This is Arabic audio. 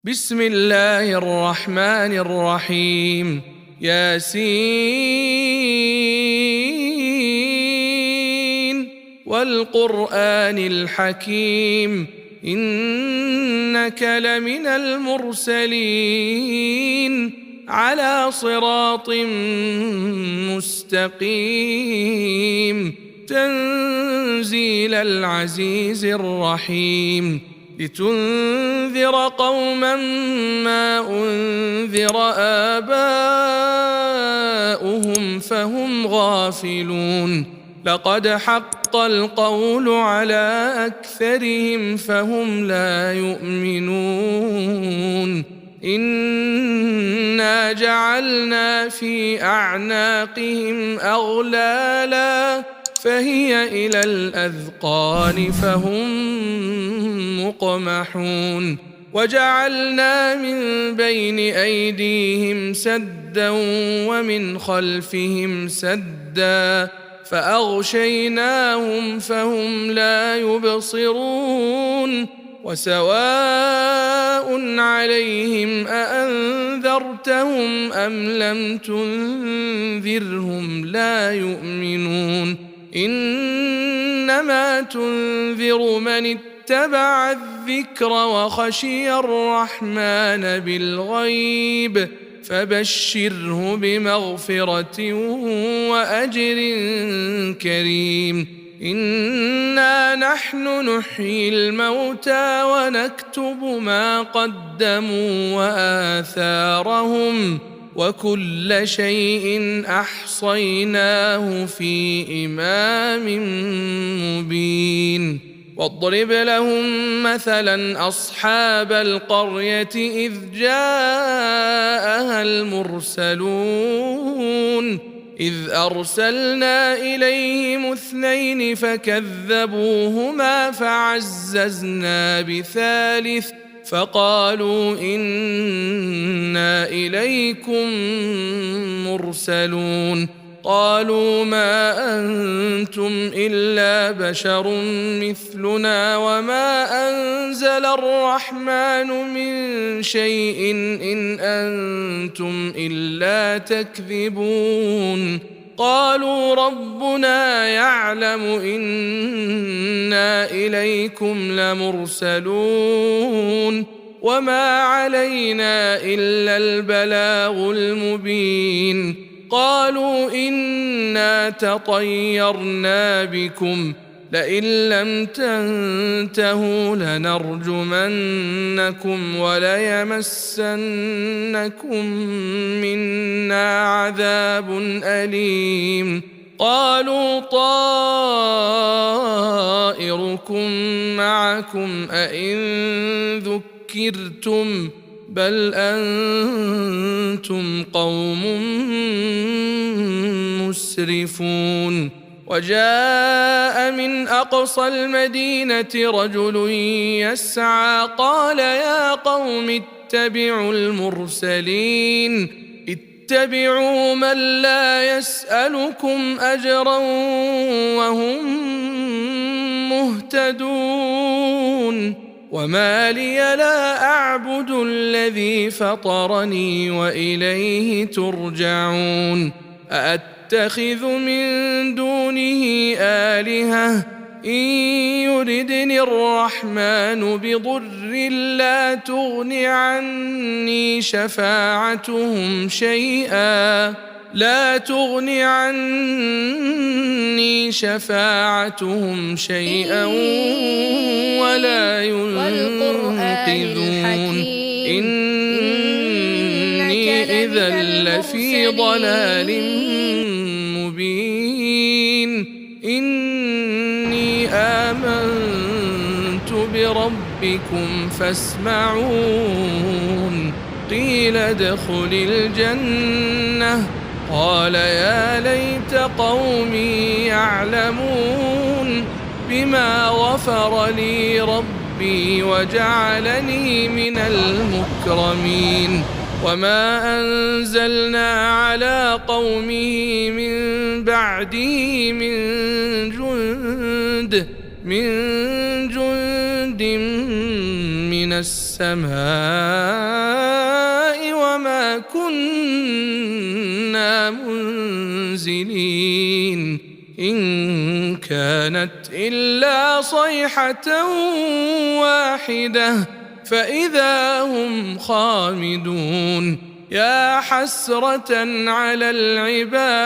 بسم الله الرحمن الرحيم. ياسين والقرآن الحكيم إنك لمن المرسلين على صراط مستقيم تنزيل العزيز الرحيم لتنذر قوما ما أنذر آباؤهم فهم غافلون لقد حق القول على أكثرهم فهم لا يؤمنون إنا جعلنا في أعناقهم أغلالا فهي إلى الأذقان فهم مقمحون وجعلنا من بين أيديهم سدا ومن خلفهم سدا فأغشيناهم فهم لا يبصرون وسواء عليهم أأنذرتهم أم لم تنذرهم لا يؤمنون إنما تنذر من اتبع الذكر وخشي الرحمن بالغيب فبشره بمغفرة وأجر كريم إنا نحن نحيي الموتى ونكتب ما قدموا وآثارهم وكل شيء أحصيناه في إمام مبين واضرب لهم مثلا أصحاب القرية إذ جاءها المرسلون إذ أرسلنا إليهم 2 فكذبوهما فعززنا بثالث فقالوا إنا إليكم مرسلون قالوا ما أنتم إلا بشر مثلنا وما أنزل الرحمن من شيء إن أنتم إلا تكذبون قالوا ربنا يعلم إنا إليكم لمرسلون وما علينا إلا البلاغ المبين قالوا إنا تطيرنا بكم لئن لم تنتهوا لنرجمنكم وليمسنكم منا عذاب أليم قالوا طائركم معكم أئن ذكرتم بل أنتم قوم مسرفون وجاء من أقصى المدينة رجل يسعى قال يا قوم اتبعوا المرسلين اتبعوا من لا يسألكم أجرا وهم مهتدون وما لي لا أعبد الذي فطرني وإليه ترجعون أأتخذ من دونه آلهة إن يردني الرحمن بضر لا تغن عني شفاعتهم شيئا ولا ينقذون إني إذا لفي ضلال مبين إني آمنت بربكم فاسمعون قيل ادخل الجنة قال يا ليت قومي يعلمون بما غفر لي ربي وجعلني من المكرمين وما أنزلنا على قومه من بعده من جند السماء وما كنا منزلين إن كانت إلا صيحة واحدة فإذا هم خامدون يا حسرة على العباد